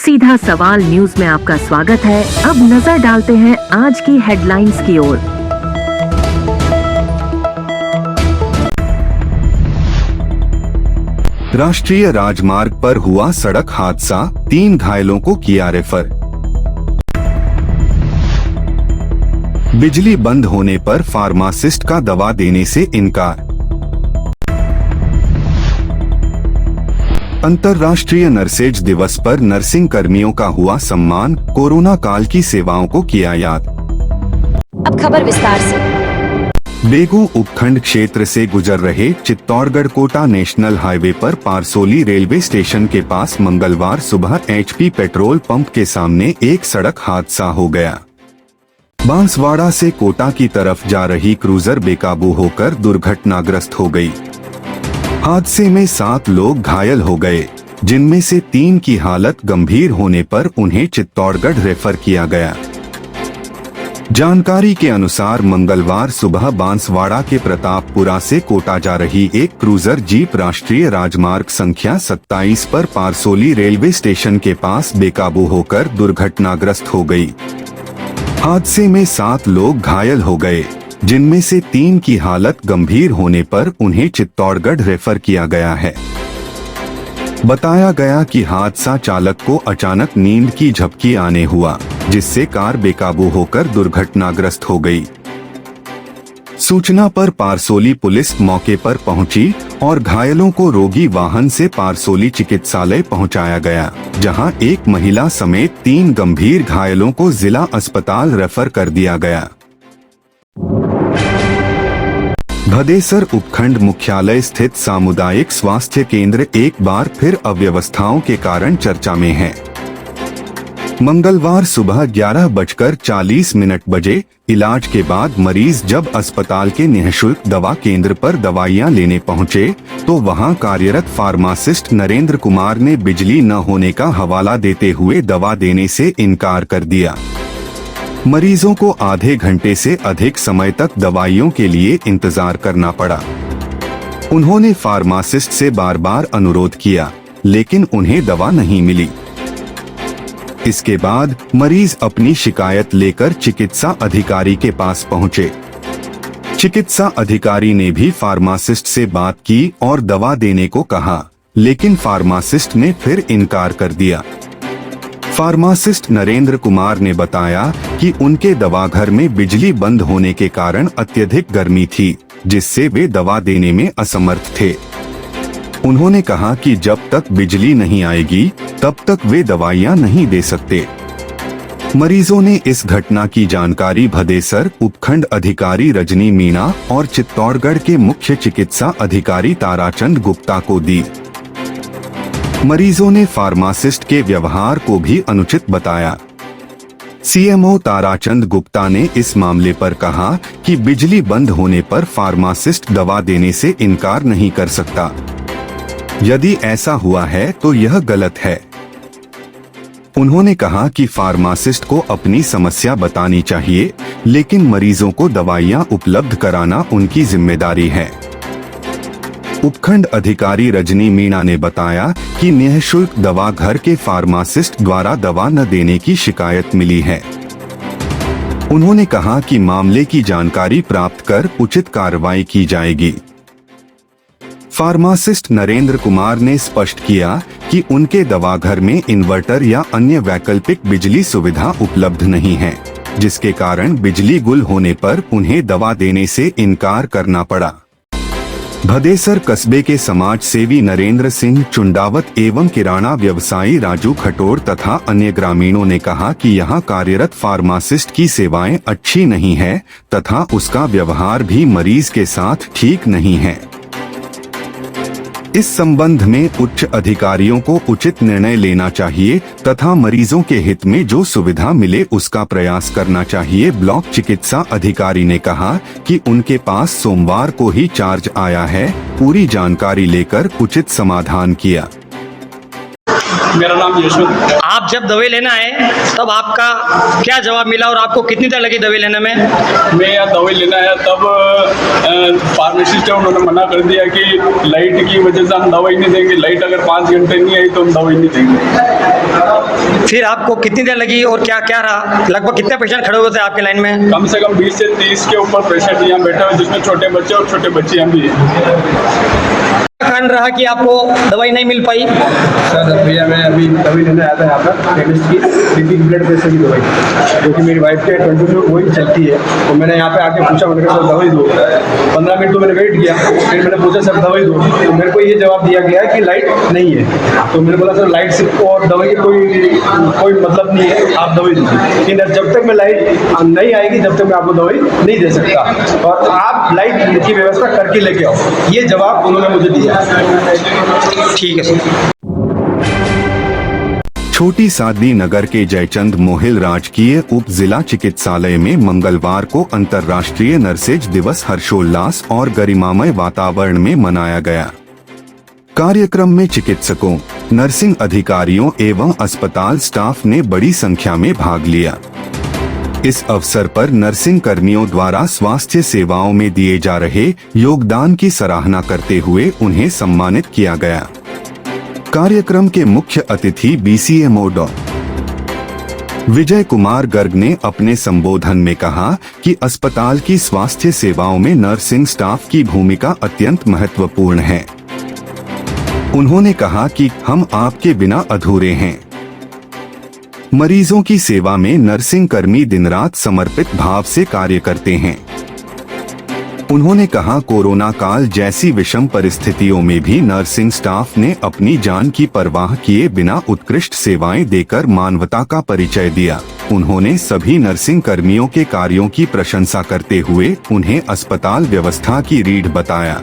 सीधा सवाल न्यूज में आपका स्वागत है। अब नजर डालते हैं आज की हेडलाइंस की ओर। राष्ट्रीय राजमार्ग पर हुआ सड़क हादसा, 3 घायलों को किया रेफर। बिजली बंद होने पर फार्मासिस्ट का दवा देने से इनकार। अंतर्राष्ट्रीय नर्सेज दिवस पर नर्सिंग कर्मियों का हुआ सम्मान, कोरोना काल की सेवाओं को किया याद। अब खबर विस्तार से। बेगू उपखंड क्षेत्र से गुजर रहे चित्तौड़गढ़ कोटा नेशनल हाईवे पर पारसोली रेलवे स्टेशन के पास मंगलवार सुबह HP पेट्रोल पंप के सामने एक सड़क हादसा हो गया। बांसवाड़ा से कोटा की तरफ जा रही क्रूजर बेकाबू होकर दुर्घटनाग्रस्त हो गई। हादसे में 7 लोग घायल हो गए, जिनमें से 3 की हालत गंभीर होने पर उन्हें चित्तौड़गढ़ रेफर किया गया। जानकारी के अनुसार मंगलवार सुबह बांसवाड़ा के प्रतापपुरा से कोटा जा रही एक क्रूजर जीप राष्ट्रीय राजमार्ग संख्या 27 पर पारसोली रेलवे स्टेशन के पास बेकाबू होकर दुर्घटनाग्रस्त हो गई। हादसे में 7 लोग घायल हो गए, जिनमें से 3 की हालत गंभीर होने पर उन्हें चित्तौड़गढ़ रेफर किया गया है। बताया गया कि हादसा चालक को अचानक नींद की झपकी आने हुआ, जिससे कार बेकाबू होकर दुर्घटनाग्रस्त हो गई। सूचना पर पारसोली पुलिस मौके पर पहुंची और घायलों को रोगी वाहन से पारसोली चिकित्सालय पहुंचाया गया, जहां एक महिला समेत 3 गंभीर घायलों को जिला अस्पताल रेफर कर दिया गया। भदेसर उपखंड मुख्यालय स्थित सामुदायिक स्वास्थ्य केंद्र एक बार फिर अव्यवस्थाओं के कारण चर्चा में है। मंगलवार सुबह 11:40 बजे इलाज के बाद मरीज जब अस्पताल के निःशुल्क दवा केंद्र पर दवाइयां लेने पहुंचे, तो वहां कार्यरत फार्मासिस्ट नरेंद्र कुमार ने बिजली न होने का हवाला देते हुए दवा देने से इनकार कर दिया। मरीजों को आधे घंटे से अधिक समय तक दवाइयों के लिए इंतजार करना पड़ा। उन्होंने फार्मासिस्ट से बार बार अनुरोध किया, लेकिन उन्हें दवा नहीं मिली। इसके बाद मरीज अपनी शिकायत लेकर चिकित्सा अधिकारी के पास पहुंचे। चिकित्सा अधिकारी ने भी फार्मासिस्ट से बात की और दवा देने को कहा, लेकिन फार्मासिस्ट ने फिर इनकार कर दिया। फार्मासिस्ट नरेंद्र कुमार ने बताया कि उनके दवाघर में बिजली बंद होने के कारण अत्यधिक गर्मी थी, जिससे वे दवा देने में असमर्थ थे। उन्होंने कहा कि जब तक बिजली नहीं आएगी, तब तक वे दवाइयां नहीं दे सकते। मरीजों ने इस घटना की जानकारी भदेसर उपखंड अधिकारी रजनी मीणा और चित्तौड़गढ़ के मुख्य चिकित्सा अधिकारी ताराचंद गुप्ता को दी। मरीजों ने फार्मासिस्ट के व्यवहार को भी अनुचित बताया। CMO ताराचंद गुप्ता ने इस मामले पर कहा कि बिजली बंद होने पर फार्मासिस्ट दवा देने से इनकार नहीं कर सकता। यदि ऐसा हुआ है तो यह गलत है। उन्होंने कहा कि फार्मासिस्ट को अपनी समस्या बतानी चाहिए, लेकिन मरीजों को दवाइयां उपलब्ध कराना उनकी जिम्मेदारी है। उपखंड अधिकारी रजनी मीणा ने बताया कि निःशुल्क दवा घर के फार्मासिस्ट द्वारा दवा न देने की शिकायत मिली है। उन्होंने कहा कि मामले की जानकारी प्राप्त कर उचित कार्रवाई की जाएगी। फार्मासिस्ट नरेंद्र कुमार ने स्पष्ट किया कि उनके दवाघर में इन्वर्टर या अन्य वैकल्पिक बिजली सुविधा उपलब्ध नहीं है, जिसके कारण बिजली गुल होने पर उन्हें दवा देने से इनकार करना पड़ा। भदेसर कस्बे के समाज सेवी नरेंद्र सिंह चुंडावत एवं किराना व्यवसायी राजू खटोर तथा अन्य ग्रामीणों ने कहा कि यहां कार्यरत फार्मासिस्ट की सेवाएं अच्छी नहीं है तथा उसका व्यवहार भी मरीज के साथ ठीक नहीं है। इस संबंध में उच्च अधिकारियों को उचित निर्णय लेना चाहिए तथा मरीजों के हित में जो सुविधा मिले उसका प्रयास करना चाहिए। ब्लॉक चिकित्सा अधिकारी ने कहा कि उनके पास सोमवार को ही चार्ज आया है, पूरी जानकारी लेकर उचित समाधान किया। मेरा नाम यशवंत। आप जब दवाई लेना है तब आपका क्या जवाब मिला और आपको कितनी देर लगी दवाई लेने में? मैं यहाँ दवाई लेना है तब फार्मासिस्ट है उन्होंने मना कर दिया कि लाइट की वजह से हम दवाई नहीं देंगे, लाइट अगर 5 घंटे नहीं आई तो हम दवाई नहीं देंगे। फिर आपको कितनी देर लगी और क्या क्या रहा, लगभग कितने पेशेंट खड़े हुए थे आपके लाइन में? कम से कम 20 से 30 के ऊपर पेशेंट यहाँ बैठे हुए, जिसमें छोटे बच्चे और छोटे बच्चियाँ भी हैं। कारण रहा कि आपको दवाई नहीं मिल पाई? सर भैया मैं अभी दवाई लेने आया था यहाँ पर केमिस्ट की बीपी ब्लड प्रेशर की दवाई, जो कि मेरी वाइफ के कंटिन्यू वही चलती है। तो मैंने यहाँ पे आके पूछा, मैंने कहा सर दवाई दो। 15 मिनट तो मैंने वेट किया, फिर मैंने पूछा सर दवाई दो, तो मेरे को ये जवाब दिया गया कि लाइट नहीं है। तो मैंने बोला सर लाइट से और दवाई की कोई मतलब नहीं है, आप दवाई दीजिए, लेकिन जब तक मैं लाइट नहीं आएगी जब तक मैं आपको दवाई नहीं दे सकता, और आप लाइट की व्यवस्था करके लेके आओ, ये जवाब उन्होंने मुझे दिया। ठीक है सर। छोटी सादली नगर के जयचंद मोहिल राजकीय उप जिला चिकित्सालय में मंगलवार को अंतर्राष्ट्रीय नर्सेज दिवस हर्षोल्लास और गरिमामय वातावरण में मनाया गया। कार्यक्रम में चिकित्सकों, नर्सिंग अधिकारियों एवं अस्पताल स्टाफ ने बड़ी संख्या में भाग लिया। इस अवसर पर नर्सिंग कर्मियों द्वारा स्वास्थ्य सेवाओं में दिए जा रहे योगदान की सराहना करते हुए उन्हें सम्मानित किया गया। कार्यक्रम के मुख्य अतिथि BCMO डॉ. विजय कुमार गर्ग ने अपने संबोधन में कहा कि अस्पताल की स्वास्थ्य सेवाओं में नर्सिंग स्टाफ की भूमिका अत्यंत महत्वपूर्ण है। उन्होंने कहा कि हम आपके बिना अधूरे हैं। मरीजों की सेवा में नर्सिंग कर्मी दिन रात समर्पित भाव से कार्य करते हैं। उन्होंने कहा कोरोना काल जैसी विषम परिस्थितियों में भी नर्सिंग स्टाफ ने अपनी जान की परवाह किए बिना उत्कृष्ट सेवाएं देकर मानवता का परिचय दिया। उन्होंने सभी नर्सिंग कर्मियों के कार्यों की प्रशंसा करते हुए उन्हें अस्पताल व्यवस्था की रीढ़ बताया।